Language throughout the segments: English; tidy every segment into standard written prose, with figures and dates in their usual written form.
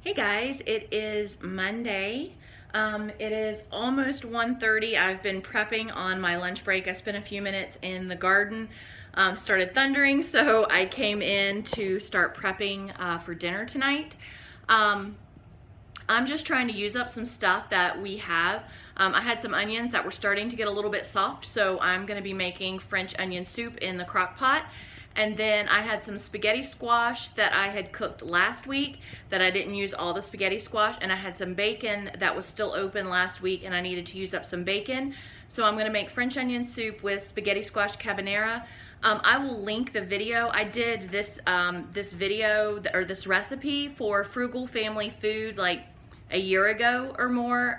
Hey guys, it is Monday. It is almost 1:30. I've been prepping on my lunch break. I spent a few minutes in the garden. Started thundering, so I came in to start prepping for dinner tonight. I'm just trying to use up some stuff that we have. I had some onions that were starting to get a little bit soft, so I'm going to be making French onion soup in the crock pot. And then I had some spaghetti squash that I had cooked last week that I didn't use all the spaghetti squash, and I had some bacon that was still open last week and I needed to use up some bacon. So I'm gonna make French onion soup with spaghetti squash carbonara. I will link the video. I did this this recipe for Frugal Family Food like a year ago or more.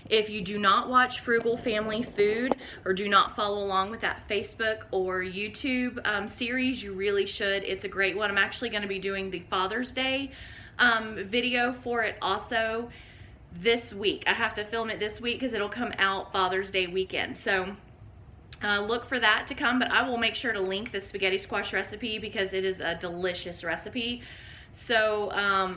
If you do not watch Frugal Family Food or do not follow along with that Facebook or YouTube series, you really should. It's a great one. I'm actually going to be doing the Father's Day video for it also this week. I have to film it this week because it'll come out Father's Day weekend. So look for that to come, but I will make sure to link the spaghetti squash recipe because it is a delicious recipe. So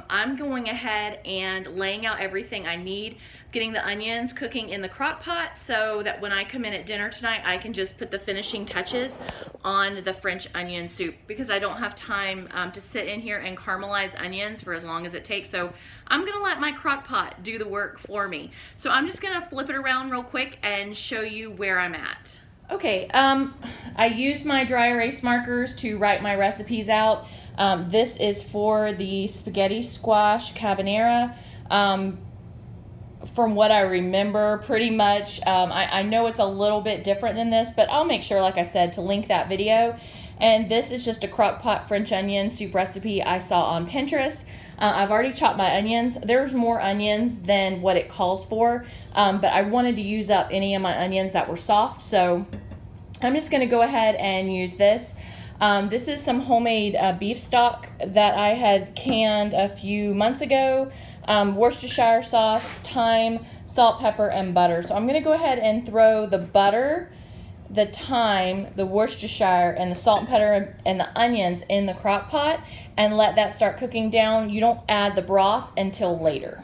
I'm going ahead and laying out everything I need, getting the onions cooking in the crock pot so that when I come in at dinner tonight, I can just put the finishing touches on the French onion soup because I don't have time to sit in here and caramelize onions for as long as it takes. So I'm gonna let my crock pot do the work for me. So I'm just gonna flip it around real quick and show you where I'm at. Okay, I used my dry erase markers to write my recipes out. This is for the spaghetti squash carbonara. From what I remember, pretty much, I know it's a little bit different than this, but I'll make sure, like I said, to link that video. And this is just a crock pot French onion soup recipe I saw on Pinterest. I've already chopped my onions. There's more onions than what it calls for, but I wanted to use up any of my onions that were soft, so I'm just going to go ahead and use this. This is some homemade beef stock that I had canned a few months ago. Worcestershire sauce, thyme, salt, pepper, and butter. So I'm going to go ahead and throw the butter, the thyme, the Worcestershire, and the salt and pepper and the onions in the crock pot and let that start cooking down. You don't add the broth until later.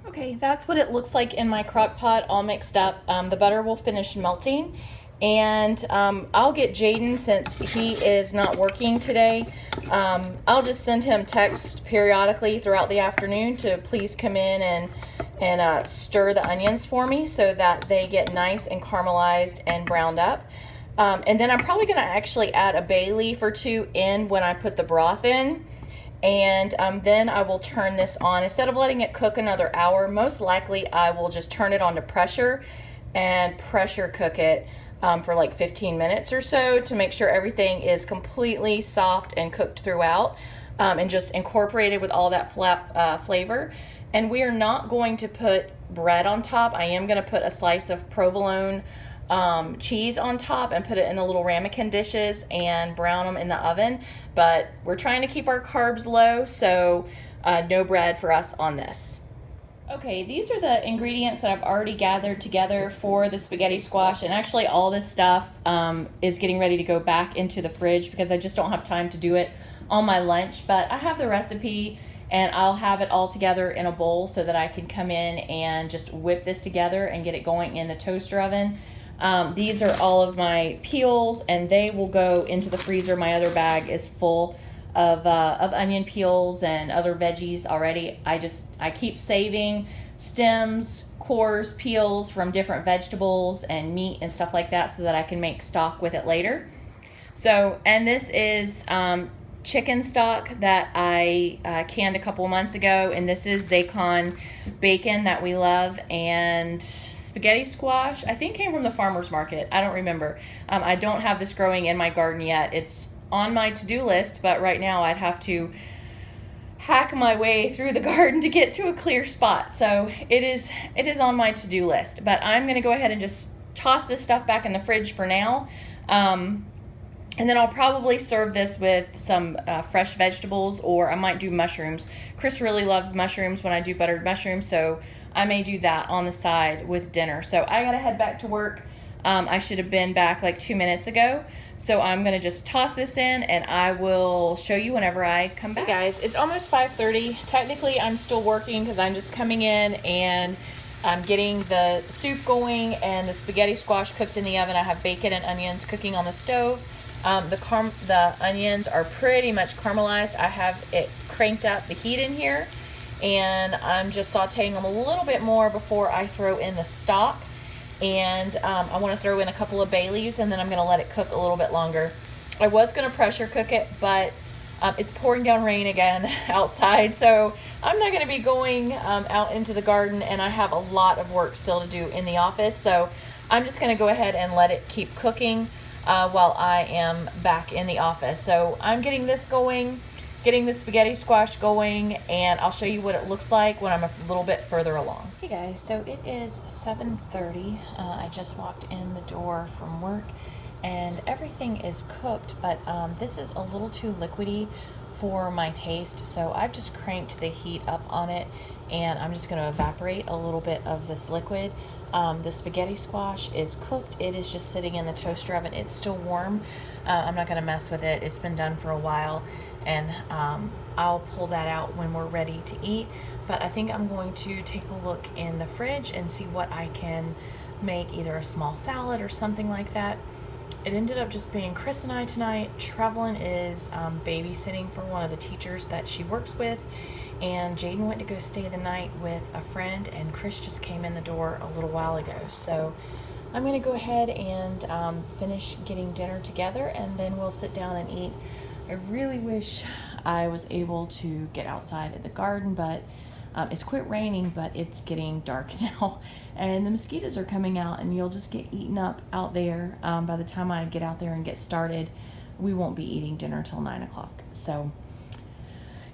Okay, that's what it looks like in my crock pot all mixed up. The butter will finish melting. And I'll get Jaden, since he is not working today, I'll just send him text periodically throughout the afternoon to please come in and stir the onions for me so that they get nice and caramelized and browned up. And then I'm probably going to actually add a bay leaf or two in when I put the broth in. And then I will turn this on. Instead of letting it cook another hour, most likely I will just turn it on to pressure and pressure cook it for like 15 minutes or so to make sure everything is completely soft and cooked throughout and just incorporated with all that flavor. And we are not going to put bread on top. I am going to put a slice of provolone cheese on top and put it in the little ramekin dishes and brown them in the oven. But we're trying to keep our carbs low, so no bread for us on this. Okay, these are the ingredients that I've already gathered together for the spaghetti squash, and actually all this stuff is getting ready to go back into the fridge because I just don't have time to do it on my lunch, but I have the recipe and I'll have it all together in a bowl so that I can come in and just whip this together and get it going in the toaster oven. These are all of my peels and they will go into the freezer. My other bag is full of onion peels and other veggies already. I keep saving stems, cores, peels from different vegetables and meat and stuff like that so that I can make stock with it later. So, and this is chicken stock that I canned a couple months ago, and this is Zacon bacon that we love, and spaghetti squash I think came from the farmer's market. I don't remember. I don't have this growing in my garden yet. It's on my to-do list, but right now I'd have to hack my way through the garden to get to a clear spot. So it is on my to-do list, but I'm going to go ahead and just toss this stuff back in the fridge for now. And then I'll probably serve this with some fresh vegetables, or I might do mushrooms. Chris really loves mushrooms when I do buttered mushrooms, so I may do that on the side with dinner. So I got to head back to work. I should have been back like 2 minutes ago. So I'm gonna just toss this in and I will show you whenever I come back. Hey guys, it's almost 5:30. Technically I'm still working because I'm just coming in and I'm getting the soup going and the spaghetti squash cooked in the oven. I have bacon and onions cooking on the stove. The onions are pretty much caramelized. I have it cranked up, the heat in here, and I'm just sauteing them a little bit more before I throw in the stock. And I want to throw in a couple of bay leaves, and then I'm going to let it cook a little bit longer. I was going to pressure cook it, but it's pouring down rain again outside, so I'm not going to be going out into the garden, and I have a lot of work still to do in the office, so I'm just going to go ahead and let it keep cooking while I am back in the office. So I'm getting this going, getting the spaghetti squash going, and I'll show you what it looks like when I'm a little bit further along. Hey guys, so it is 7:30. I just walked in the door from work and everything is cooked, but this is a little too liquidy for my taste, so I've just cranked the heat up on it and I'm just going to evaporate a little bit of this liquid. The spaghetti squash is cooked. It is just sitting in the toaster oven. It's still warm. I'm not going to mess with it. It's been done for a while, and I'll pull that out when we're ready to eat. But I think I'm going to take a look in the fridge and see what I can make, either a small salad or something like that. It ended up just being Chris and I tonight. Trevelyn is babysitting for one of the teachers that she works with, and Jaden went to go stay the night with a friend, and Chris just came in the door a little while ago. So I'm going to go ahead and finish getting dinner together, and then we'll sit down and eat. I really wish I was able to get outside at the garden, but it's quit raining, but it's getting dark now, and the mosquitoes are coming out, and you'll just get eaten up out there. By the time I get out there and get started, we won't be eating dinner till 9 o'clock. So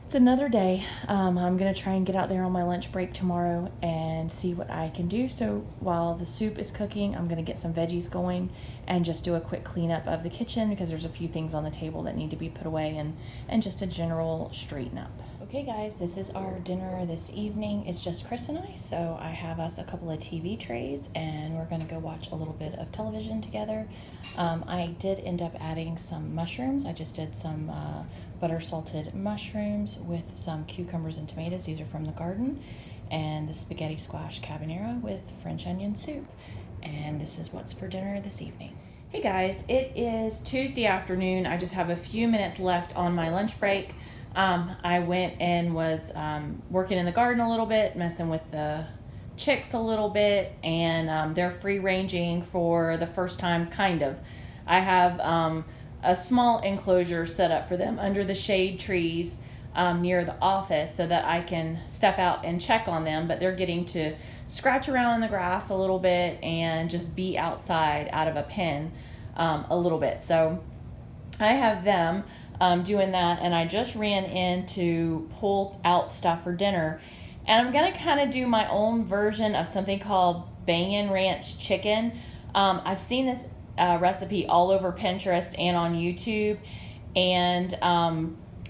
it's another day. I'm going to try and get out there on my lunch break tomorrow and see what I can do. So while the soup is cooking, I'm going to get some veggies going and just do a quick cleanup of the kitchen, because there's a few things on the table that need to be put away, and just a general straighten up. Okay guys, this is our dinner this evening. It's just Chris and I, so I have us a couple of TV trays and we're going to go watch a little bit of television together. I did end up adding some mushrooms. I just did some butter salted mushrooms with some cucumbers and tomatoes. These are from the garden. And the spaghetti squash carbonara with French onion soup. And this is what's for dinner this evening. Hey guys, it is Tuesday afternoon. I just have a few minutes left on my lunch break. I went and was working in the garden a little bit, messing with the chicks a little bit, and they're free ranging for the first time, kind of. I have a small enclosure set up for them under the shade trees near the office so that I can step out and check on them, but they're getting to scratch around in the grass a little bit and just be outside out of a pen a little bit. So I have them doing that, and I just ran in to pull out stuff for dinner, and I'm gonna kind of do my own version of something called Bangin' Ranch chicken. I've seen this recipe all over Pinterest and on YouTube, and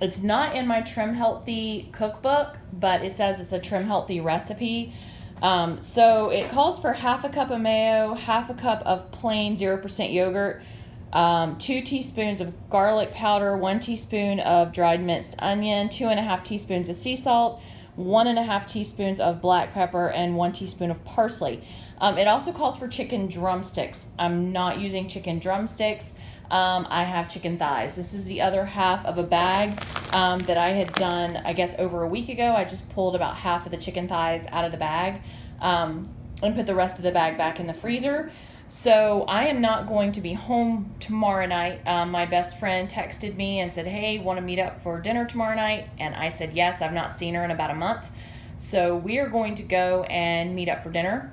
it's not in my Trim Healthy cookbook, but it says it's a Trim Healthy recipe. So it calls for half a cup of mayo, half a cup of plain 0% yogurt, 2 teaspoons of garlic powder, 1 teaspoon of dried minced onion, 2.5 teaspoons of sea salt, 1.5 teaspoons of black pepper, and 1 teaspoon of parsley. It also calls for chicken drumsticks. I'm not using chicken drumsticks. I have chicken thighs. This is the other half of a bag that I had done, I guess, over a week ago. I just pulled about half of the chicken thighs out of the bag and put the rest of the bag back in the freezer. So I am not going to be home tomorrow night. My best friend texted me and said, hey, want to meet up for dinner tomorrow night? And I said yes. I've not seen her in about a month. So we are going to go and meet up for dinner.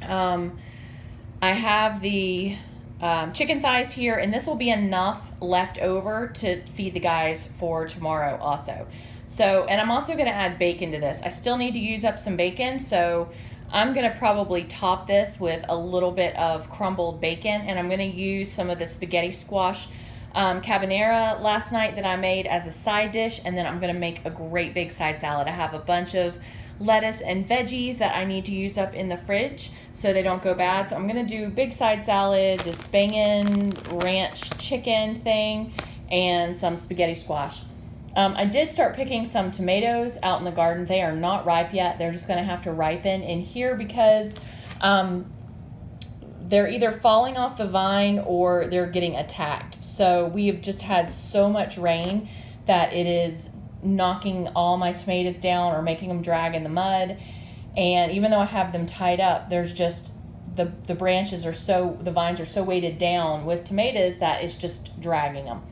I have the chicken thighs here, and this will be enough left over to feed the guys for tomorrow also. So, and I'm also going to add bacon to this. I still need to use up some bacon, so I'm going to probably top this with a little bit of crumbled bacon, and I'm going to use some of the spaghetti squash carbonara last night that I made as a side dish, and then I'm going to make a great big side salad. I have a bunch of lettuce and veggies that I need to use up in the fridge so they don't go bad. So I'm gonna do big side salad, this bangin' ranch chicken thing, and some spaghetti squash. I did start picking some tomatoes out in the garden. They are not ripe yet. They're just gonna have to ripen in here because they're either falling off the vine or they're getting attacked. So we have just had so much rain that it is knocking all my tomatoes down or making them drag in the mud. And even though I have them tied up, there's just the branches are so, the vines are so weighted down with tomatoes that it's just dragging them.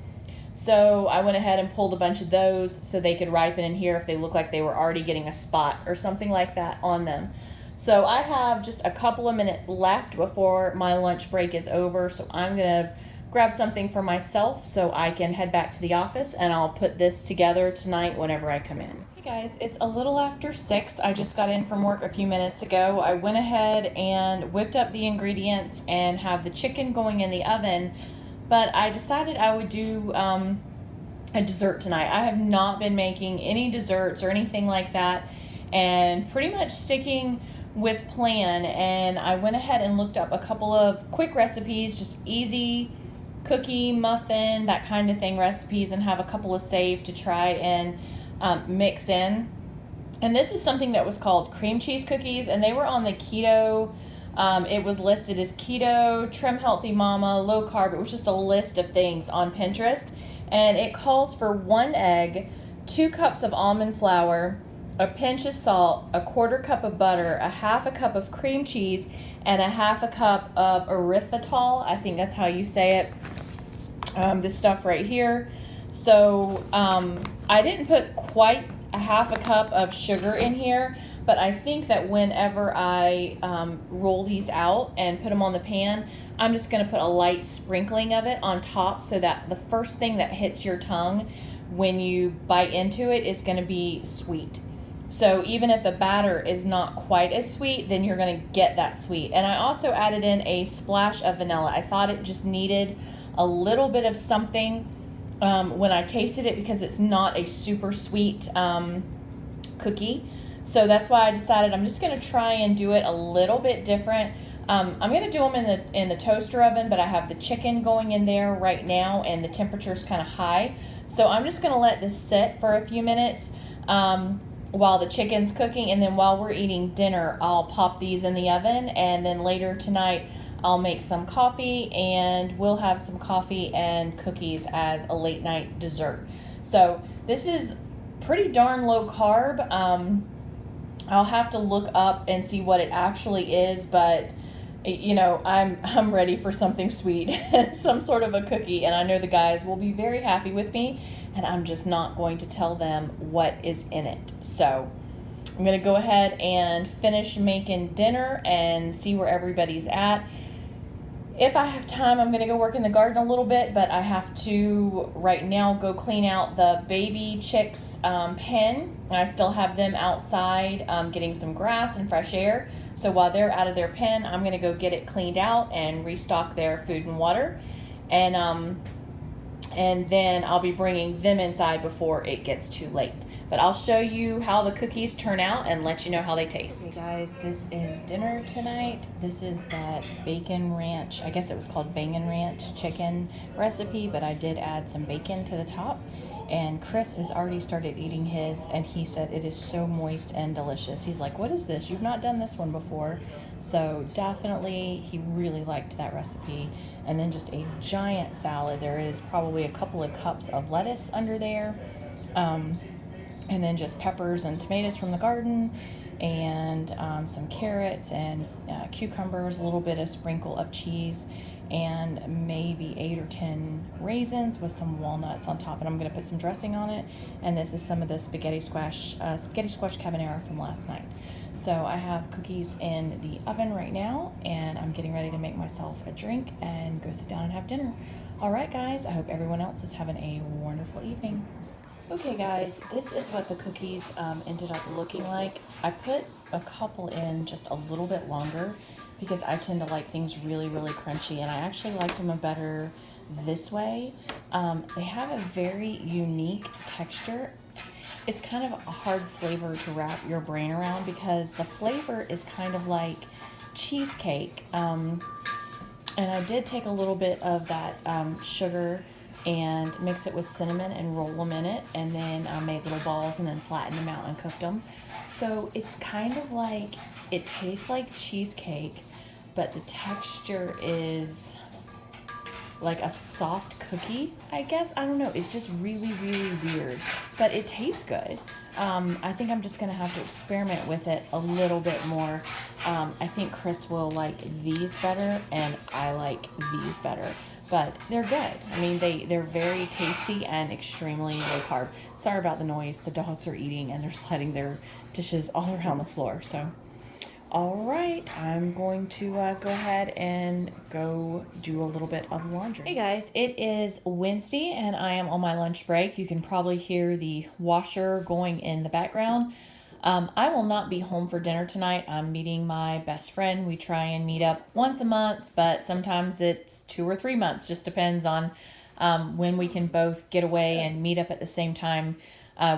So I went ahead and pulled a bunch of those so they could ripen in here if they look like they were already getting a spot or something like that on them. So I have just a couple of minutes left before my lunch break is over. So I'm going to grab something for myself so I can head back to the office, and I'll put this together tonight whenever I come in. Hey guys, it's a little after 6. I just got in from work a few minutes ago. I went ahead and whipped up the ingredients and have the chicken going in the oven, but I decided I would do a dessert tonight. I have not been making any desserts or anything like that, and pretty much sticking with plan. And I went ahead and looked up a couple of quick recipes, just easy cookie, muffin, that kind of thing recipes, and have a couple of saved to try and mix in. And this is something that was called cream cheese cookies, and they were on the keto. It was listed as keto, trim healthy mama, low carb. It was just a list of things on Pinterest, and it calls for 1 egg, 2 cups of almond flour, a pinch of salt, a 1/4 cup of butter, a 1/2 cup of cream cheese, and a 1/2 cup of erythritol. I think that's how you say it. This stuff right here. So I didn't put quite a 1/2 cup of sugar in here, but I think that whenever I roll these out and put them on the pan, I'm just going to put a light sprinkling of it on top so that the first thing that hits your tongue when you bite into it is going to be sweet. So even if the batter is not quite as sweet, then you're going to get that sweet. And I also added in a splash of vanilla. I thought it just needed a little bit of something when I tasted it, because it's not a super sweet cookie. So that's why I decided I'm just going to try and do it a little bit different. I'm going to do them in the toaster oven, but I have the chicken going in there right now, and the temperature's kind of high. So I'm just going to let this sit for a few minutes while the chicken's cooking, and then while we're eating dinner, I'll pop these in the oven, and then later tonight I'll make some coffee, and we'll have some coffee and cookies as a late night dessert. So this is pretty darn low carb. I'll have to look up and see what it actually is, but you know, I'm ready for something sweet, some sort of a cookie, and I know the guys will be very happy with me, and I'm just not going to tell them what is in it. So I'm going to go ahead and finish making dinner and see where everybody's at. If I have time, I'm going to go work in the garden a little bit, but I have to right now go clean out the baby chicks' pen. I still have them outside getting some grass and fresh air. So while they're out of their pen, I'm going to go get it cleaned out and restock their food and water. And then I'll be bringing them inside before it gets too late. But I'll show you how the cookies turn out and let you know how they taste. Okay guys, this is dinner tonight. This is that bacon ranch, I guess it was called bangin' ranch chicken recipe, but I did add some bacon to the top. And Chris has already started eating his, and he said it is so moist and delicious. He's like, what is this? You've not done this one before. So definitely, he really liked that recipe. And then just a giant salad. There is probably a couple of cups of lettuce under there. And then just peppers and tomatoes from the garden, and some carrots and cucumbers, a little bit of sprinkle of cheese, and maybe 8 or 10 raisins with some walnuts on top. And I'm going to put some dressing on it. And this is some of the spaghetti squash carbonara from last night. So I have cookies in the oven right now, and I'm getting ready to make myself a drink and go sit down and have dinner. All right, guys, I hope everyone else is having a wonderful evening. Okay guys, this is what the cookies ended up looking like. I put a couple in just a little bit longer because I tend to like things really, really crunchy, and I actually liked them better this way. They have a very unique texture, it's kind of a hard flavor to wrap your brain around because the flavor is kind of like cheesecake. And I did take a little bit of that sugar and mix it with cinnamon and roll them in it, and then I made little balls and then flattened them out and cooked them. So it's kind of like, it tastes like cheesecake, but the texture is like a soft cookie, I guess. I don't know. It's just really, really weird, but it tastes good. I think I'm just gonna have to experiment with it a little bit more. I think Chris will like these better, and I like these better, but they're good. I mean, they're very tasty and extremely low carb. Sorry about the noise. The dogs are eating and they're sliding their dishes all around the floor. So, all right, I'm going to go ahead and go do a little bit of laundry. Hey guys, it is Wednesday and I am on my lunch break. You can probably hear the washer going in the background. I will not be home for dinner tonight. I'm meeting my best friend. We try and meet up once a month, but sometimes it's 2 or 3 months. Just depends on when we can both get away and meet up at the same time.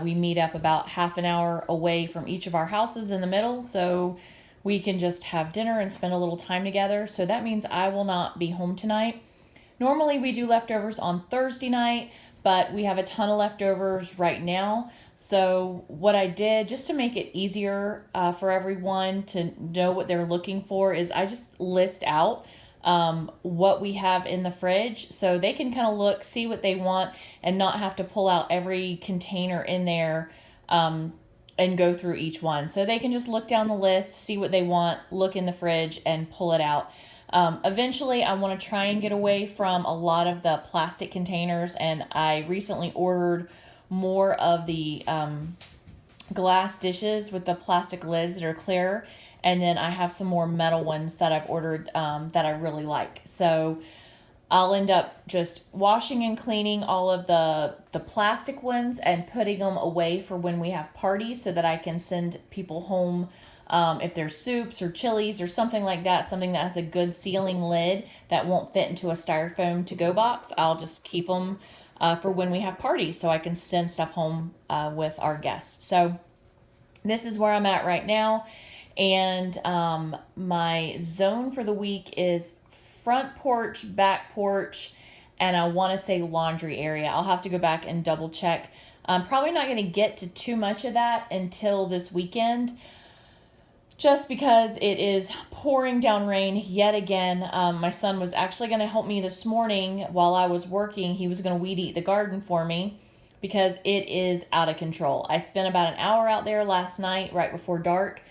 We meet up about half an hour away from each of our houses in the middle, so we can just have dinner and spend a little time together. So that means I will not be home tonight. Normally we do leftovers on Thursday night, but we have a ton of leftovers right now. So what I did, just to make it easier for everyone to know what they're looking for, is I just list out what we have in the fridge so they can kind of look, see what they want, and not have to pull out every container in there and go through each one. So they can just look down the list, see what they want, look in the fridge, and pull it out. Eventually, I want to try and get away from a lot of the plastic containers, and I recently ordered more of the glass dishes with the plastic lids that are clear, and then I have some more metal ones that I've ordered that I really like. So I'll end up just washing and cleaning all of the plastic ones and putting them away for when we have parties so that I can send people home if there's soups or chilies or something like that, something that has a good sealing lid that won't fit into a styrofoam to-go box. I'll just keep them for when we have parties so I can send stuff home with our guests. So this is where I'm at right now. And my zone for the week is front porch, back porch, and I want to say laundry area. I'll have to go back and double check. I'm probably not going to get to too much of that until this weekend, just because it is pouring down rain yet again. My son was actually going to help me this morning while I was working. He was going to weed eat the garden for me because it is out of control. I spent about an hour out there last night right before dark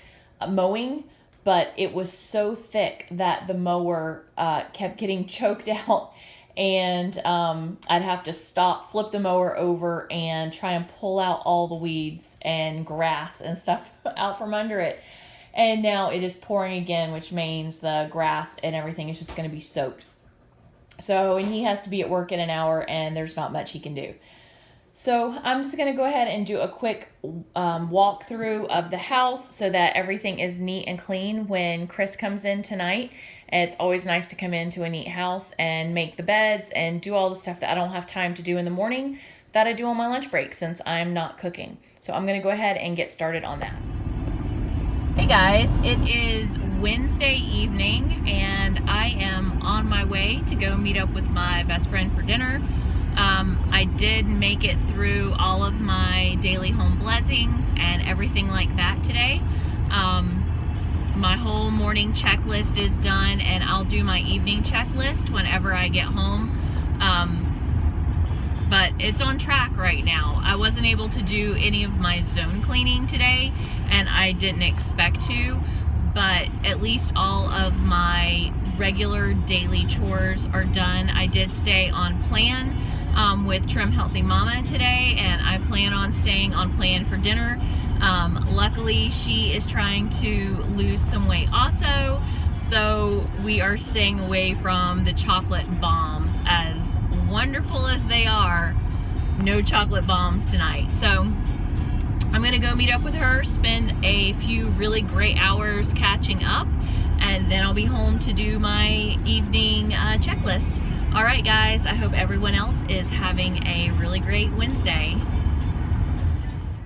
mowing, but it was so thick that the mower kept getting choked out, and I'd have to stop, flip the mower over, and try and pull out all the weeds and grass and stuff out from under it. And now it is pouring again, which means the grass and everything is just going to be soaked. So, and he has to be at work in an hour, and there's not much he can do. So I'm just going to go ahead and do a quick walkthrough of the house so that everything is neat and clean when Chris comes in tonight. It's always nice to come into a neat house and make the beds and do all the stuff that I don't have time to do in the morning that I do on my lunch break since I'm not cooking. So I'm going to go ahead and get started on that. Hey guys, it is Wednesday evening and I am on my way to go meet up with my best friend for dinner. I did make it through all of my daily home blessings and everything like that today. My whole morning checklist is done, and I'll do my evening checklist whenever I get home. But it's on track right now. I wasn't able to do any of my zone cleaning today, and I didn't expect to, but at least all of my regular daily chores are done. I did stay on plan with Trim Healthy Mama today, and I plan on staying on plan for dinner. Luckily, she is trying to lose some weight also, so we are staying away from the chocolate bombs. As wonderful as they are, no chocolate bombs tonight. So I'm gonna go meet up with her, spend a few really great hours catching up, and then I'll be home to do my evening checklist. All right, guys, I hope everyone else is having a really great Wednesday.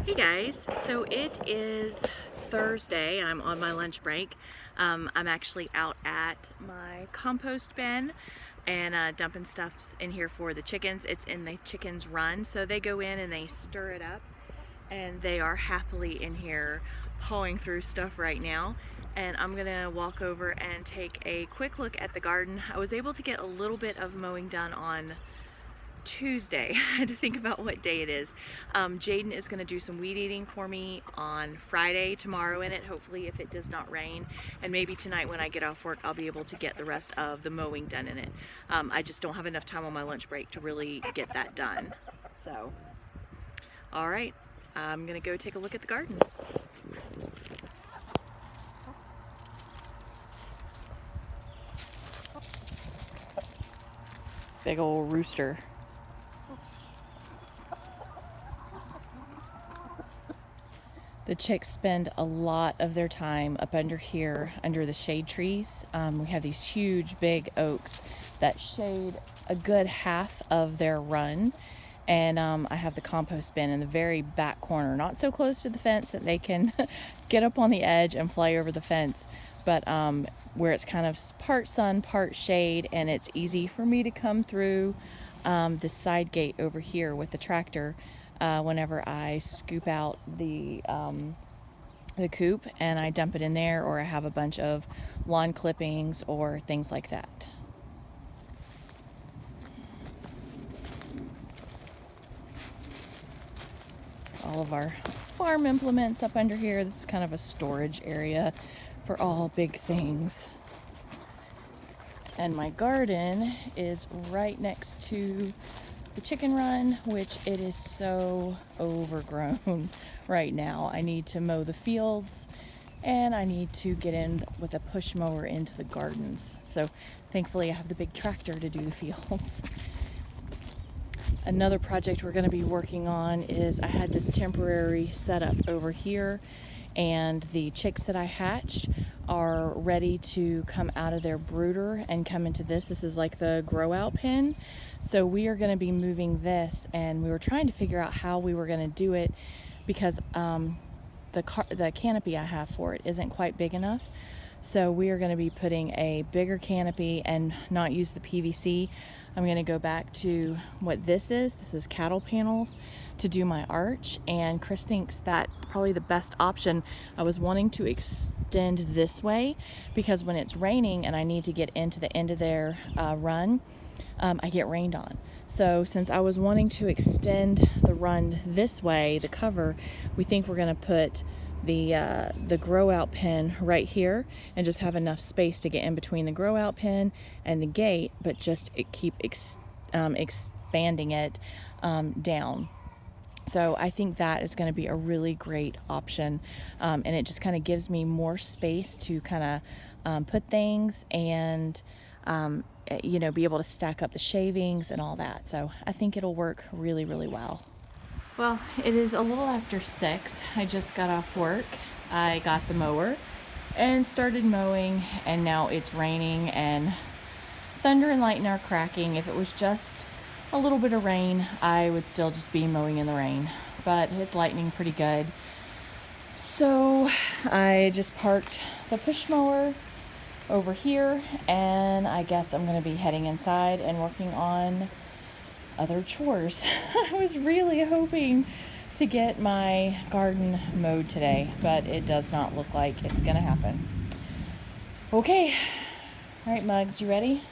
Hey Guys, so it is Thursday. I'm on my lunch break. I'm actually out at my compost bin and dumping stuff in here for the chickens. It's in the chickens' run, so they go in and they stir it up, and they are happily in here pawing through stuff right now. And I'm gonna walk over and take a quick look at the garden. I was able to get a little bit of mowing done on Tuesday. I had to think about what day it is. Jaden is going to do some weed eating for me on Friday, tomorrow in it, hopefully, if it does not rain. And maybe tonight when I get off work, I'll be able to get the rest of the mowing done in it. I just don't have enough time on my lunch break to really get that done. So, all right, I'm going to go take a look at the garden. Big old rooster. The chicks spend a lot of their time up under here, under the shade trees. We have these huge, big oaks that shade a good half of their run. And I have the compost bin in the very back corner, not so close to the fence that they can get up on the edge and fly over the fence, but where it's kind of part sun, part shade, and it's easy for me to come through this side gate over here with the tractor whenever I scoop out the coop and I dump it in there, or I have a bunch of lawn clippings or things like that. All of our farm implements up under here. This is kind of a storage area for all big things. And my garden is right next to the chicken run, which it is so overgrown right now. I need to mow the fields and I need to get in with a push mower into the gardens. So thankfully I have the big tractor to do the fields. Another project we're going to be working on is I had this temporary setup over here, and the chicks that I hatched are ready to come out of their brooder and come into this. This is like the grow out pen. So we are going to be moving this, and we were trying to figure out how we were going to do it because the canopy I have for it isn't quite big enough. So we are going to be putting a bigger canopy and not use the PVC. I'm going to go back to what this is. This is cattle panels to do my arch, and Chris thinks that probably the best option. I was wanting to extend this way because when it's raining and I need to get into the end of their run, I get rained on. So since I was wanting to extend the run this way, the cover, we think we're going to put the grow out pen right here and just have enough space to get in between the grow out pen and the gate, but just keep expanding it down. So I think that is going to be a really great option, and it just kind of gives me more space to kind of put things and you know, be able to stack up the shavings and all that. So I think it'll work really, really well. Well, it is a little after 6. I just got off work. I got the mower and started mowing, and now it's raining and thunder and lightning are cracking. If it was just a little bit of rain, I would still just be mowing in the rain, but it's lightning pretty good. So I just parked the push mower over here, and I guess I'm going to be heading inside and working on other chores. I was really hoping to get my garden mowed today, but it does not look like it's gonna happen. Okay, all right, Mugs, you ready?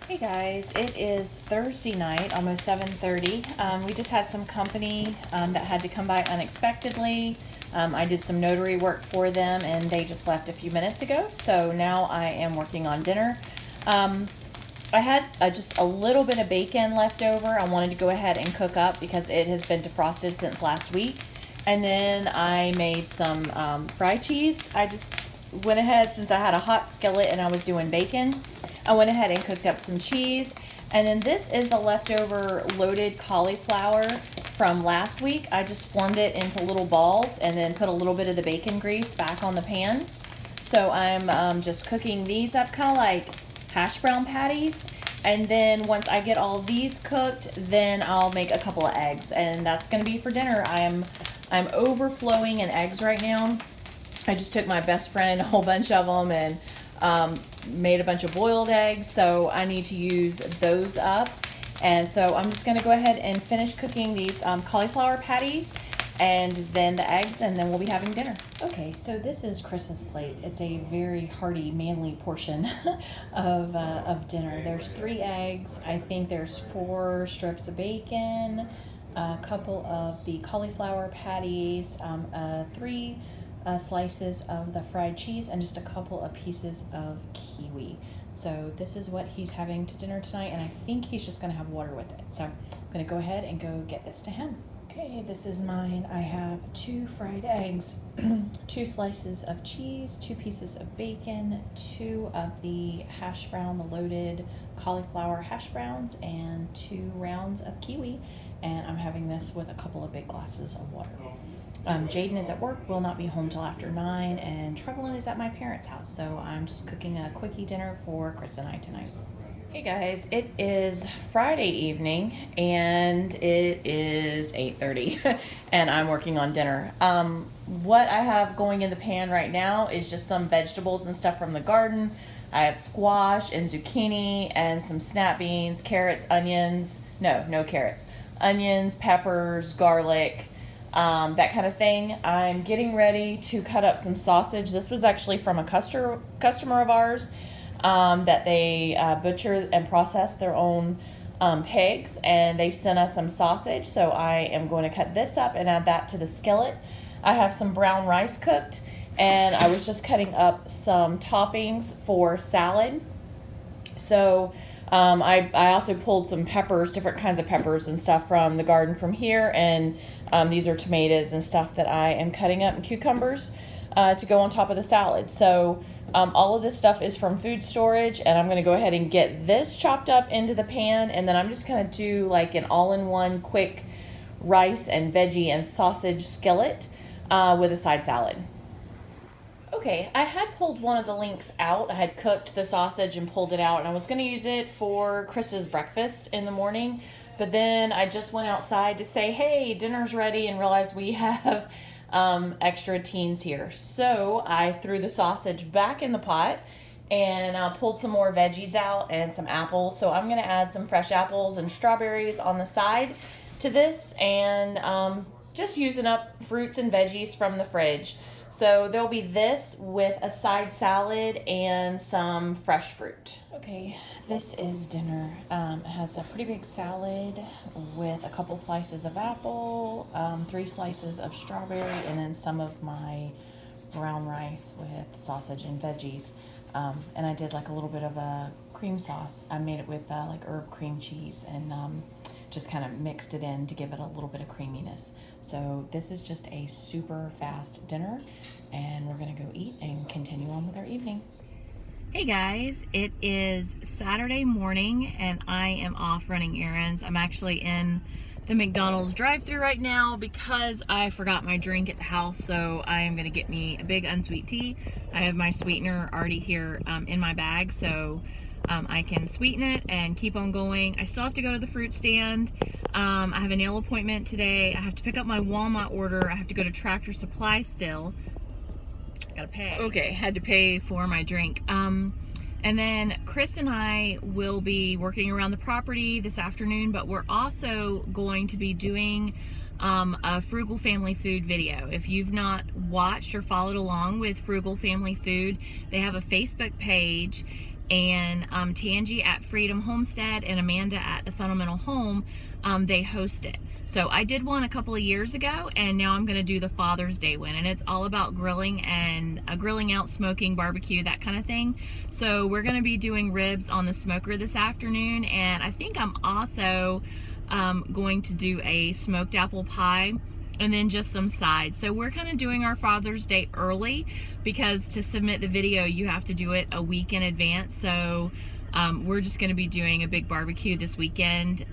Hey guys, it is Thursday night, almost 7:30. We just had some company that had to come by unexpectedly. I did some notary work for them and they just left a few minutes ago, so now I am working on dinner. I had just a little bit of bacon left over. I wanted to go ahead and cook up because it has been defrosted since last week. And then I made some fried cheese. I just went ahead, since I had a hot skillet and I was doing bacon, I went ahead and cooked up some cheese. And then this is the leftover loaded cauliflower from last week. I just formed it into little balls and then put a little bit of the bacon grease back on the pan. So I'm just cooking these up kind of like hash brown patties, and then once I get all of these cooked, then I'll make a couple of eggs, and that's going to be for dinner. I am I'm overflowing in eggs right now. I just took my best friend a whole bunch of them and made a bunch of boiled eggs, so I need to use those up. And so I'm just going to go ahead and finish cooking these cauliflower patties and then the eggs, and then we'll be having dinner. Okay, so this is Chris's plate. It's a very hearty, manly portion of dinner. There's 3 eggs. I think there's 4 strips of bacon, a couple of the cauliflower patties, 3 slices of the fried cheese, and just a couple of pieces of kiwi. So this is what he's having to dinner tonight, and I think he's just gonna have water with it. So I'm gonna go ahead and go get this to him. Okay, this is mine. I have 2 fried eggs, 2 slices of cheese, 2 pieces of bacon, 2 of the hash brown, the loaded cauliflower hash browns, and 2 rounds of kiwi. And I'm having this with a couple of big glasses of water. Jaden is at work, will not be home till after 9, and Trevelyan is at my parents' house. So I'm just cooking a quickie dinner for Chris and I tonight. Hey guys, it is Friday evening and it is 8:30 and I'm working on dinner. What I have going in the pan right now is just some vegetables and stuff from the garden. I have squash and zucchini and some snap beans, carrots, onions, no carrots, onions, peppers, garlic, that kind of thing. I'm getting ready to cut up some sausage. This was actually from a customer of ours. That they butcher and process their own pigs, and they sent us some sausage, so I am going to cut this up and add that to the skillet. I have some brown rice cooked, and I was just cutting up some toppings for salad. So I also pulled some peppers, different kinds of peppers and stuff from the garden from here, and these are tomatoes and stuff that I am cutting up, and cucumbers to go on top of the salad. So all of this stuff is from food storage, and I'm going to go ahead and get this chopped up into the pan, and then I'm just going to do like an all-in-one quick rice and veggie and sausage skillet with a side salad. Okay, I had pulled one of the links out. I had cooked the sausage and pulled it out, and I was going to use it for Chris's breakfast in the morning, but then I just went outside to say, hey, dinner's ready, and realized we have extra teens here. So I threw the sausage back in the pot and pulled some more veggies out and some apples. So I'm going to add some fresh apples and strawberries on the side to this, and just using up fruits and veggies from the fridge. So there'll be this with a side salad and some fresh fruit. Okay, this is dinner. It has a pretty big salad with a couple slices of apple, 3 slices of strawberry, and then some of my brown rice with sausage and veggies. And I did like a little bit of a cream sauce. I made it with like herb cream cheese, and just kind of mixed it in to give it a little bit of creaminess. So this is just a super fast dinner, and we're gonna go eat and continue on with our evening. Hey guys, it is Saturday morning and I am off running errands. I'm actually in the McDonald's drive-thru right now because I forgot my drink at the house, so I am gonna get me a big unsweet tea. I have my sweetener already here in my bag, so I can sweeten it and keep on going. I still have to go to the fruit stand. I have a nail appointment today. I have to pick up my Walmart order. I have to go to Tractor Supply still. Gotta pay. Okay, had to pay for my drink. And then Chris and I will be working around the property this afternoon, but we're also going to be doing a Frugal Family Food video. If you've not watched or followed along with Frugal Family Food, they have a Facebook page, and Tangi at Freedom Homestead and Amanda at The Fundamental Home, they host it. So I did one a couple of years ago, and now I'm going to do the Father's Day one, and it's all about grilling and grilling out, smoking, barbecue, that kind of thing. So we're going to be doing ribs on the smoker this afternoon, and I think I'm also going to do a smoked apple pie and then just some sides. So we're kind of doing our Father's Day early because to submit the video you have to do it a week in advance. So we're just going to be doing a big barbecue this weekend.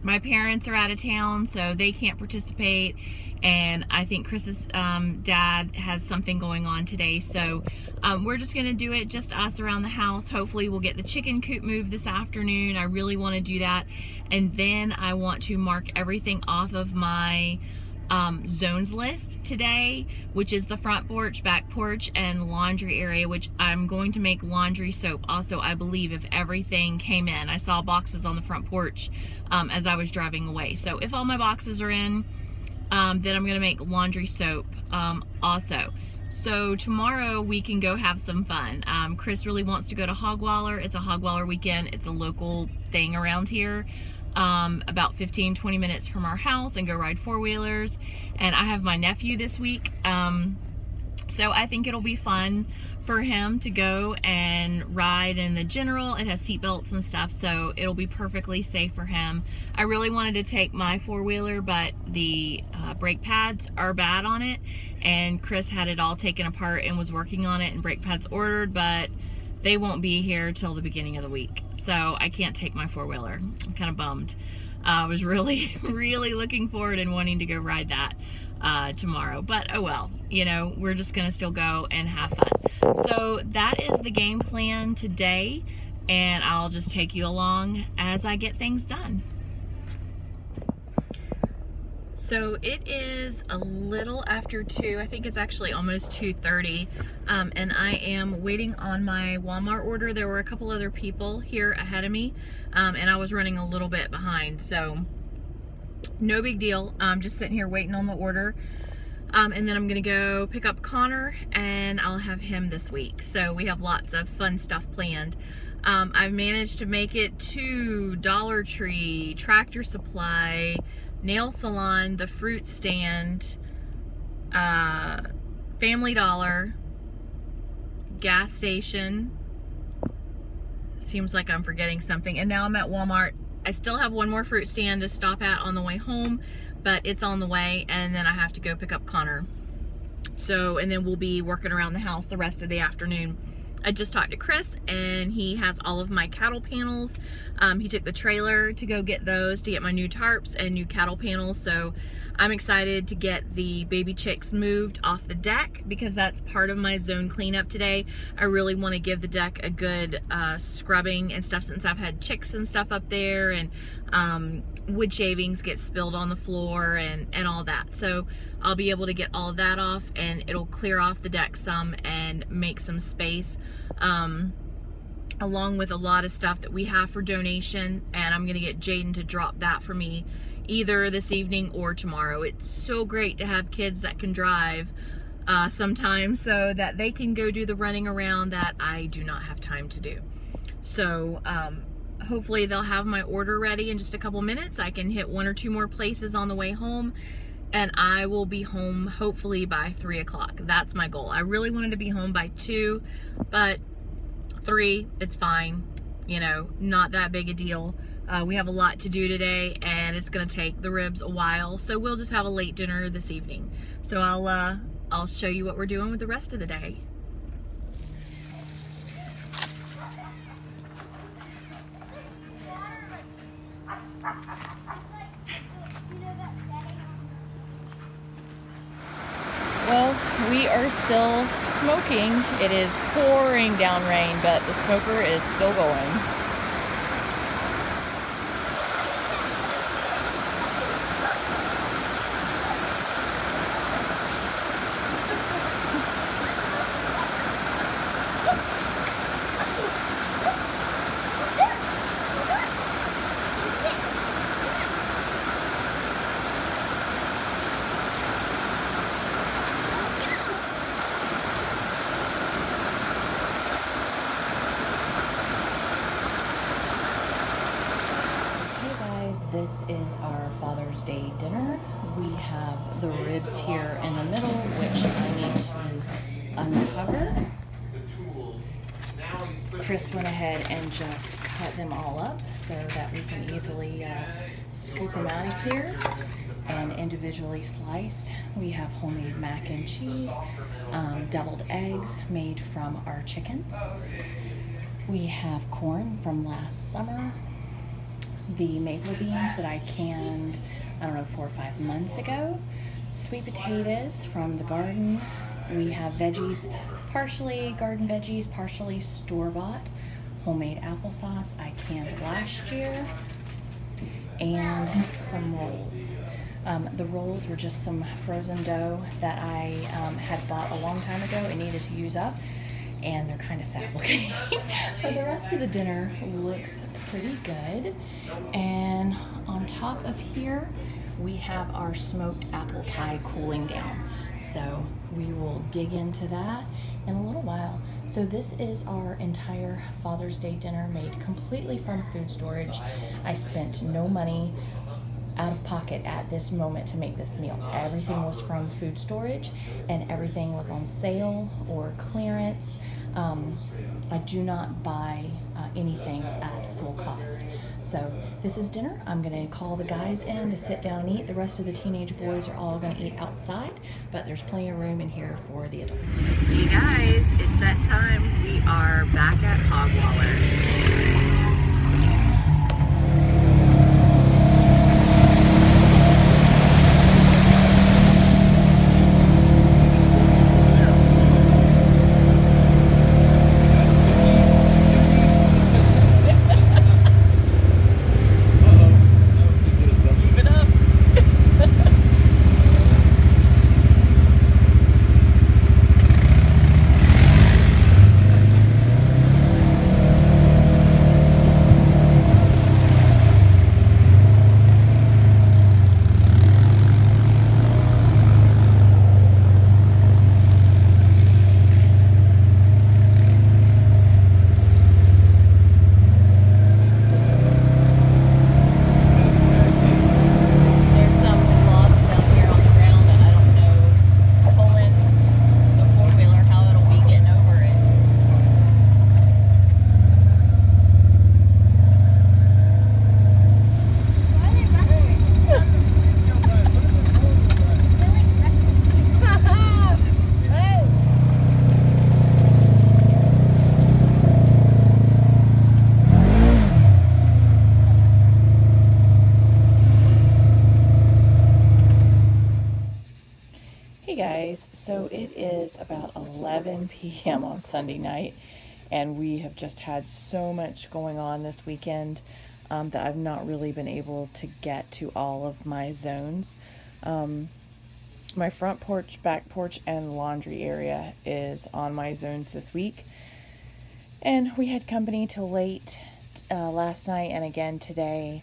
My parents are out of town, so they can't participate, and I think Chris's dad has something going on today, so we're just going to do it just us around the house. Hopefully we'll get the chicken coop moved this afternoon. I really want to do that, and then I want to mark everything off of my zones list today, which is the front porch, back porch, and laundry area, which I'm going to make laundry soap also, I believe, if everything came in. I saw boxes on the front porch as I was driving away. So if all my boxes are in, then I'm going to make laundry soap also. So tomorrow we can go have some fun. Chris really wants to go to Hogwaller. It's a Hogwaller weekend. It's a local thing around here. About 15-20 minutes from our house, and go ride four-wheelers. And I have my nephew this week, so I think it'll be fun for him to go and ride in the General. It has seat belts and stuff, so it'll be perfectly safe for him. I really wanted to take my four-wheeler, but the brake pads are bad on it, and Chris had it all taken apart and was working on it, and brake pads ordered, but they won't be here till the beginning of the week, so I can't take my four-wheeler. I'm kind of bummed. I was really looking forward and wanting to go ride that tomorrow, but oh well, you know, we're just gonna still go and have fun. So that is the game plan today, and I'll just take you along as I get things done. So it is a little after 2, I think it's actually almost 2:30, and I am waiting on my Walmart order. There were a couple other people here ahead of me, and I was running a little bit behind, so no big deal. I'm just sitting here waiting on the order, and then I'm gonna go pick up Connor, and I'll have him this week. So we have lots of fun stuff planned. I've managed to make it to Dollar Tree, Tractor Supply, nail salon, the fruit stand, Family Dollar, gas station. Seems like I'm forgetting something. And now I'm at Walmart. I still have one more fruit stand to stop at on the way home, but it's on the way, and then I have to go pick up Connor. So, and then we'll be working around the house the rest of the afternoon. I just talked to Chris, and he has all of my cattle panels. He took the trailer to go get those, to get my new tarps and new cattle panels. So I'm excited to get the baby chicks moved off the deck, because that's part of my zone cleanup today. I really want to give the deck a good scrubbing and stuff, since I've had chicks and stuff up there, and wood shavings get spilled on the floor and all that. So I'll be able to get all of that off, and it'll clear off the deck some and make some space, along with a lot of stuff that we have for donation. And I'm gonna get Jaden to drop that for me either this evening or tomorrow. It's so great to have kids that can drive sometimes, so that they can go do the running around that I do not have time to do. So hopefully they'll have my order ready in just a couple minutes. I can hit 1 or 2 more places on the way home, and I will be home hopefully by 3 o'clock. That's my goal. I really wanted to be home by 2, but 3, it's fine. You know, not that big a deal. We have a lot to do today, and it's gonna take the ribs a while, so we'll just have a late dinner this evening. So I'll show you what we're doing with the rest of the day. Well, we are still smoking. It is pouring down rain, but the smoker is still going. This is our Father's Day dinner. We have the ribs here in the middle, which I need to uncover. Chris went ahead and just cut them all up so that we can easily scoop them out of here and individually sliced. We have homemade mac and cheese, deviled eggs made from our chickens. We have corn from last summer, the maple beans that I canned, I don't know, 4 or 5 months ago, sweet potatoes from the garden. We have veggies, partially garden veggies, partially store-bought, homemade applesauce I canned last year, and some rolls. The rolls were just some frozen dough that I had bought a long time ago and needed to use up, and they're kind of sad looking. But the rest of the dinner looks pretty good. And on top of here, we have our smoked apple pie cooling down. So we will dig into that in a little while. So this is our entire Father's Day dinner made completely from food storage. I spent no money out of pocket at this moment to make this meal. Everything was from food storage and everything was on sale or clearance. I do not buy anything at full cost. So this is dinner. I'm gonna call the guys in to sit down and eat. The rest of the teenage boys are all gonna eat outside, but there's plenty of room in here for the adults. Hey guys, it's that time. We are back at Hogwaller. Guys, so it is about 11 p.m. on Sunday night, and we have just had so much going on this weekend that I've not really been able to get to all of my zones. My front porch, back porch, and laundry area is on my zones this week, and we had company till late last night and again today.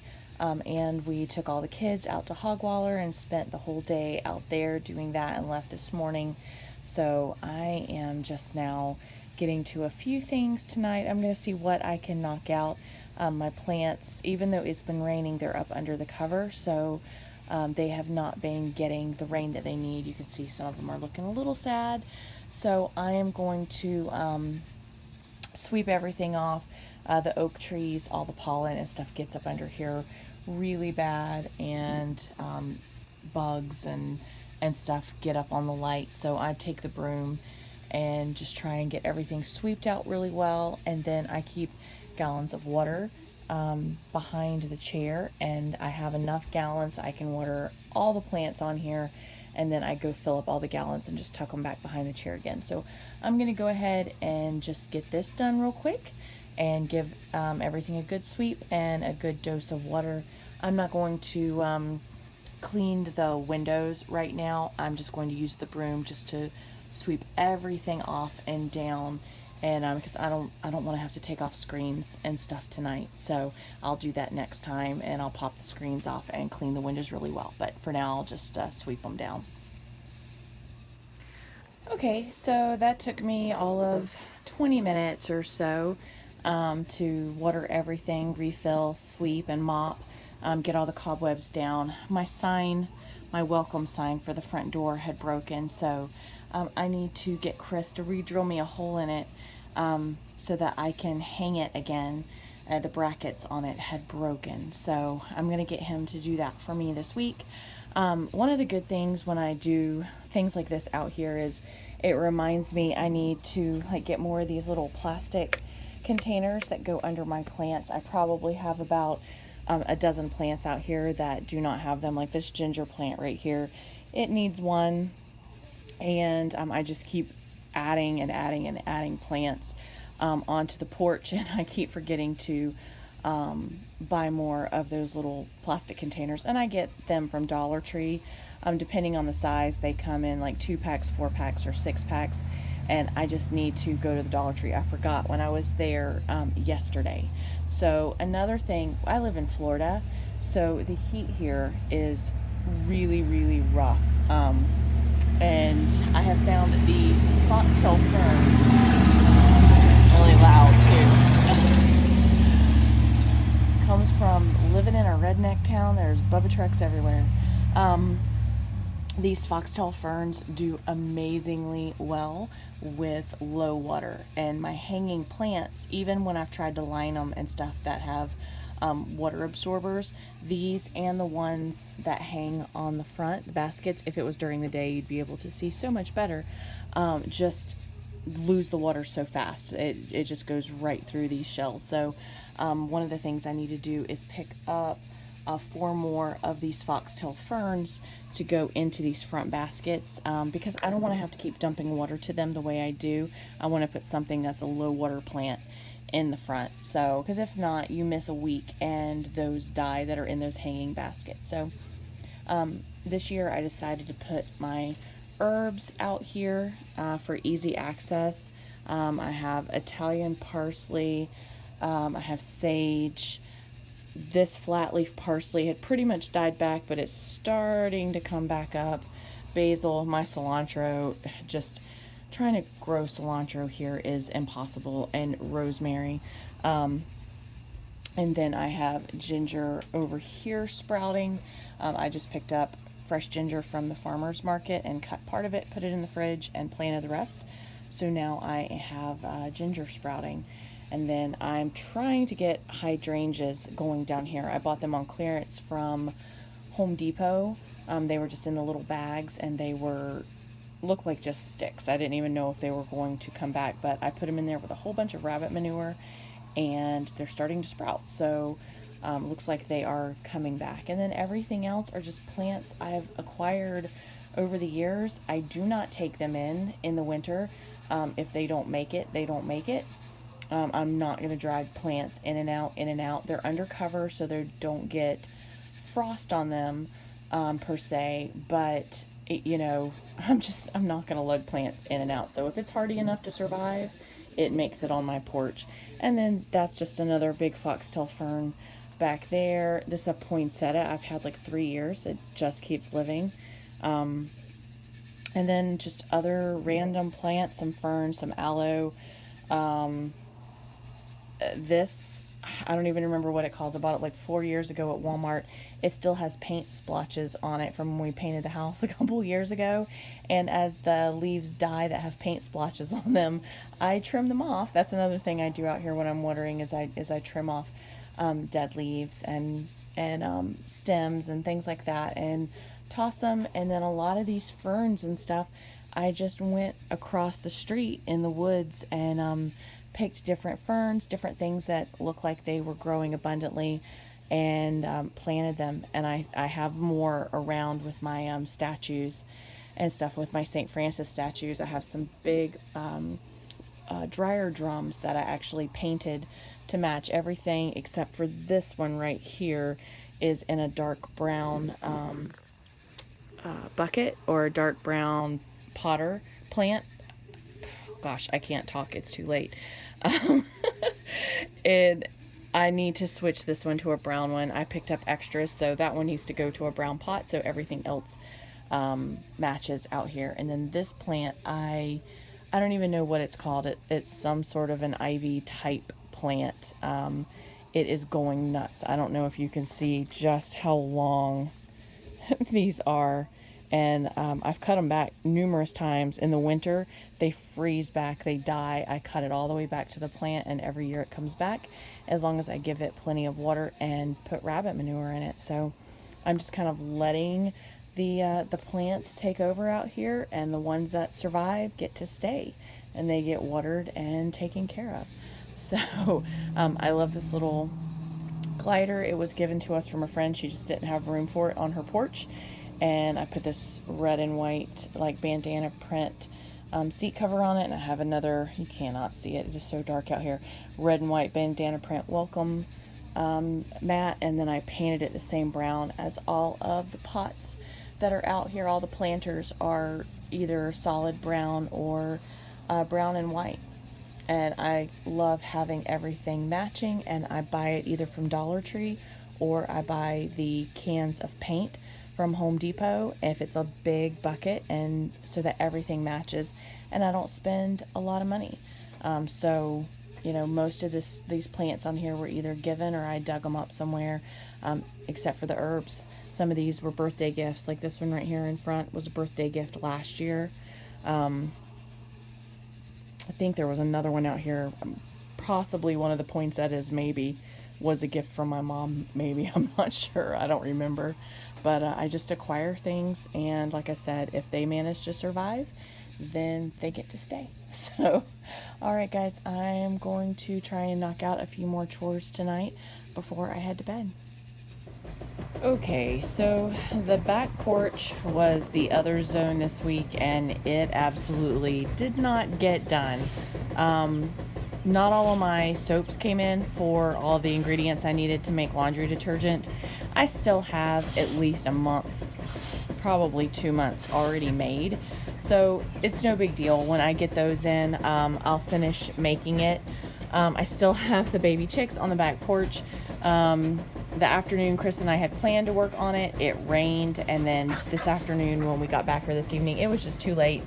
And we took all the kids out to Hogwaller and spent the whole day out there doing that and left this morning. So I am just now getting to a few things tonight. I'm going to see what I can knock out. My plants, even though it's been raining, they're up under the cover. So they have not been getting the rain that they need. You can see some of them are looking a little sad. So I am going to sweep everything off. The oak trees, all the pollen and stuff gets up under here really bad, and bugs and stuff get up on the light. So I take the broom and just try and get everything swept out really well, and then I keep gallons of water behind the chair, and I have enough gallons I can water all the plants on here, and then I go fill up all the gallons and just tuck them back behind the chair again. So I'm gonna go ahead and just get this done real quick and give everything a good sweep and a good dose of water. I'm not going to clean the windows right now. I'm just going to use the broom just to sweep everything off and down, and because I don't want to have to take off screens and stuff tonight. So I'll do that next time, and I'll pop the screens off and clean the windows really well. But for now, I'll just sweep them down. Okay, so that took me all of 20 minutes or so to water everything, refill, sweep, and mop, get all the cobwebs down. My welcome sign for the front door had broken, so I need to get Chris to re-drill me a hole in it so that I can hang it again. The brackets on it had broken, so I'm going to get him to do that for me this week. One of the good things when I do things like this out here is it reminds me I need to get more of these little plastic containers that go under my plants. I probably have about a dozen plants out here that do not have them, like this ginger plant right here. It needs one, and I just keep adding and adding and adding plants onto the porch, and I keep forgetting to buy more of those little plastic containers, and I get them from Dollar Tree. Depending on the size, they come in like 2 packs, 4 packs, or 6 packs, and I just need to go to the Dollar Tree. I forgot when I was there yesterday. So another thing, I live in Florida, so the heat here is really, really rough. And I have found these foxtail ferns really loud too. Comes from living in a redneck town. There's Bubba trucks everywhere. These foxtail ferns do amazingly well with low water, and my hanging plants, even when I've tried to line them and stuff that have water absorbers, these and the ones that hang on the front, the baskets, if it was during the day, you'd be able to see so much better, just lose the water so fast. It just goes right through these shells. So one of the things I need to do is pick up 4 more of these foxtail ferns to go into these front baskets, because I don't want to have to keep dumping water to them the way I do. I want to put something that's a low water plant in the front, so because if not, you miss a week and those die that are in those hanging baskets. So this year I decided to put my herbs out here for easy access. I have Italian parsley, I have sage. This flat leaf parsley had pretty much died back, but it's starting to come back up. Basil, my cilantro, just trying to grow cilantro here is impossible, and rosemary. And then I have ginger over here sprouting. I just picked up fresh ginger from the farmer's market and cut part of it, put it in the fridge, and planted the rest. So now I have ginger sprouting. And then I'm trying to get hydrangeas going down here. I bought them on clearance from Home Depot. They were just in the little bags, and they looked like just sticks. I didn't even know if they were going to come back, but I put them in there with a whole bunch of rabbit manure, and they're starting to sprout. So looks like they are coming back. And then everything else are just plants I've acquired over the years. I do not take them in the winter. If they don't make it, they don't make it. I'm not going to drag plants in and out, in and out. They're undercover, so they don't get frost on them per se, but you know, I'm not going to lug plants in and out. So if it's hardy enough to survive, it makes it on my porch. And then that's just another big foxtail fern back there. This is a poinsettia I've had like 3 years. It just keeps living. And then just other random plants, some ferns, some aloe. This, I don't even remember what it calls. I bought it like 4 years ago at Walmart. It still has paint splotches on it from when we painted the house a couple years ago. And as the leaves die that have paint splotches on them, I trim them off. That's another thing I do out here when I'm watering, is I trim off dead leaves and stems and things like that, and toss them. And then a lot of these ferns and stuff, I just went across the street in the woods and picked different ferns, different things that look like they were growing abundantly, and planted them. And I have more around with my statues and stuff. With my St. Francis statues, I have some big dryer drums that I actually painted to match everything, except for this one right here is in a dark brown bucket, or a dark brown potter plant. Gosh, I can't talk, it's too late. And I need to switch this one to a brown one. I picked up extras, so that one needs to go to a brown pot, so everything else matches out here. And then this plant, I don't even know what it's called. It's some sort of an ivy type plant. It is going nuts. I don't know if you can see just how long these are. And I've cut them back numerous times. In the winter, they freeze back, they die. I cut it all the way back to the plant, and every year it comes back, as long as I give it plenty of water and put rabbit manure in it. So I'm just kind of letting the plants take over out here, and the ones that survive get to stay, and they get watered and taken care of. So I love this little glider. It was given to us from a friend. She just didn't have room for it on her porch. And I put this red and white like bandana print seat cover on it, and I have another, you cannot see it, it's just so dark out here, red and white bandana print welcome mat, and then I painted it the same brown as all of the pots that are out here. All the planters are either solid brown or brown and white. And I love having everything matching, and I buy it either from Dollar Tree or I buy the cans of paint from Home Depot if it's a big bucket, and so that everything matches and I don't spend a lot of money. So you know, most of these plants on here were either given or I dug them up somewhere, except for the herbs. Some of these were birthday gifts, like this one right here in front was a birthday gift last year. I think there was another one out here, possibly one of the poinsettias maybe was a gift from my mom, maybe, I'm not sure, I don't remember. But I just acquire things, and like I said, if they manage to survive, then they get to stay. So, alright guys, I'm going to try and knock out a few more chores tonight before I head to bed. Okay, so the back porch was the other zone this week, and it absolutely did not get done. Not all of my soaps came in for all the ingredients I needed to make laundry detergent. I still have at least a month, probably 2 months already made. So it's no big deal. When I get those in, I'll finish making it. I still have the baby chicks on the back porch. The afternoon Chris and I had planned to work on it. It rained, and then this afternoon when we got back here this evening, it was just too late,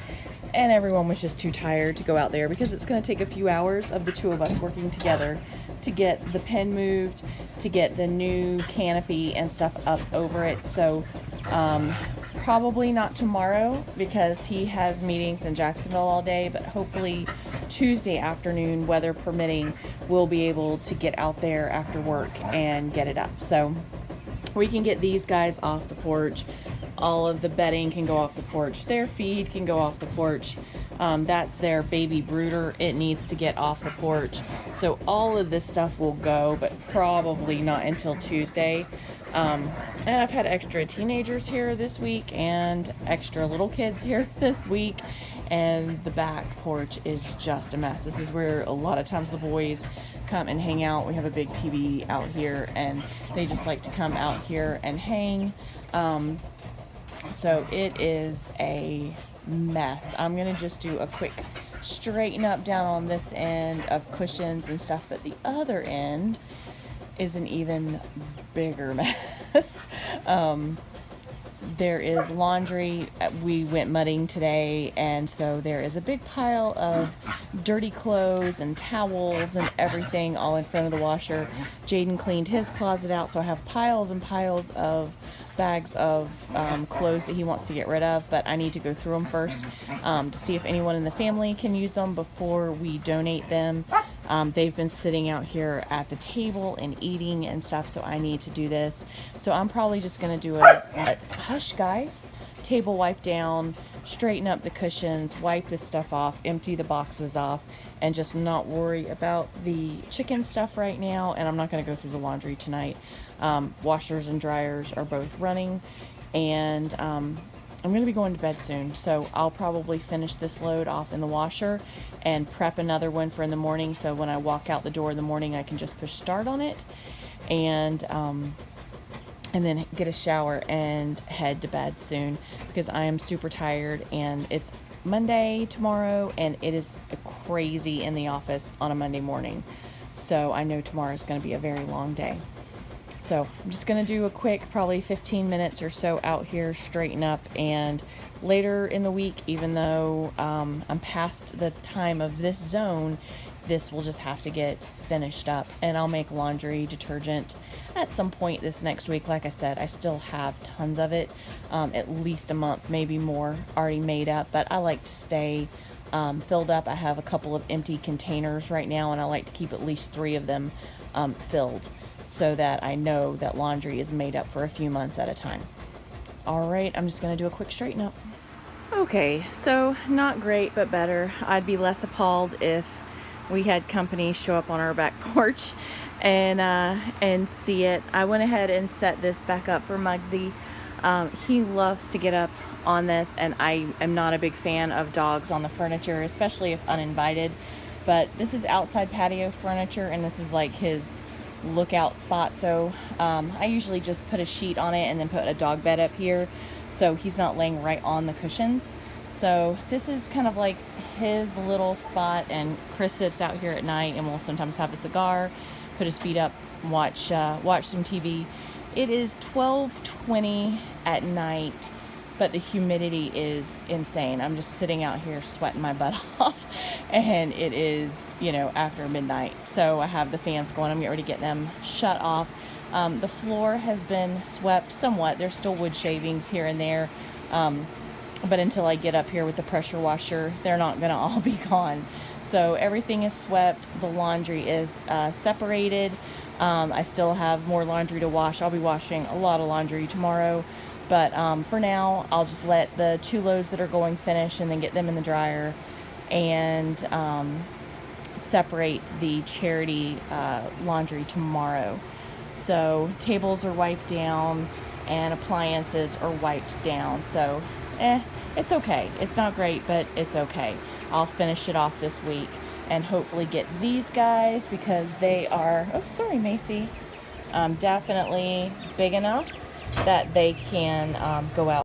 and everyone was just too tired to go out there because it's going to take a few hours of the two of us working together to get the pen moved, to get the new canopy and stuff up over it. So probably not tomorrow because he has meetings in Jacksonville all day, but hopefully Tuesday afternoon, weather permitting, we'll be able to get out there after work and get it up. So we can get these guys off the porch. All of the bedding can go off the porch. Their feed can go off the porch. That's their baby brooder. It needs to get off the porch. So all of this stuff will go, but probably not until Tuesday. And I've had extra teenagers here this week and extra little kids here this week. And the back porch is just a mess. This is where a lot of times the boys come and hang out. We have a big TV out here, and they just like to come out here and hang. So it is a mess. I'm going to just do a quick straighten up down on this end of cushions and stuff, but the other end is an even bigger mess. There is laundry. We went mudding today, and so there is a big pile of dirty clothes and towels and everything all in front of the washer. Jaden cleaned his closet out, so I have piles and piles of bags of clothes that he wants to get rid of, but I need to go through them first to see if anyone in the family can use them before we donate them. They've been sitting out here at the table and eating and stuff, so I need to do this. So I'm probably just going to do a hush guys, table wipe down, straighten up the cushions, wipe this stuff off, empty the boxes off, and just not worry about the chicken stuff right now. And I'm not going to go through the laundry tonight. Washers and dryers are both running, and I'm going to be going to bed soon, so I'll probably finish this load off in the washer and prep another one for in the morning, so when I walk out the door in the morning I can just push start on it and then get a shower and head to bed soon, because I am super tired, and it's Monday tomorrow, and it is crazy in the office on a Monday morning, so I know tomorrow is going to be a very long day. So I'm just going to do a quick, probably 15 minutes or so out here, straighten up, and later in the week, even though I'm past the time of this zone, this will just have to get finished up, and I'll make laundry detergent at some point this next week. Like I said, I still have tons of it, at least a month, maybe more, already made up, but I like to stay filled up. I have a couple of empty containers right now, and I like to keep at least 3 of them filled, so that I know that laundry is made up for a few months at a time. Alright, I'm just going to do a quick straighten up. Okay, so not great, but better. I'd be less appalled if we had company show up on our back porch and see it. I went ahead and set this back up for Muggsy. He loves to get up on this, and I am not a big fan of dogs on the furniture, especially if uninvited. But this is outside patio furniture, and this is like his lookout spot. So I usually just put a sheet on it and then put a dog bed up here so he's not laying right on the cushions. So this is kind of like his little spot, and Chris sits out here at night and will sometimes have a cigar, put his feet up, watch some TV. It is 12:20 at night, but the humidity is insane. I'm just sitting out here sweating my butt off, and it is, you know, after midnight. So I have the fans going. I'm getting ready to get them shut off. The floor has been swept somewhat. There's still wood shavings here and there, but until I get up here with the pressure washer, they're not gonna all be gone. So everything is swept. The laundry is separated. I still have more laundry to wash. I'll be washing a lot of laundry tomorrow. But for now, I'll just let the 2 loads that are going finish and then get them in the dryer, and separate the charity laundry tomorrow. So tables are wiped down and appliances are wiped down. So it's okay. It's not great, but it's okay. I'll finish it off this week and hopefully get these guys, because they are, oh, sorry, Macy, definitely big enough that they can go out.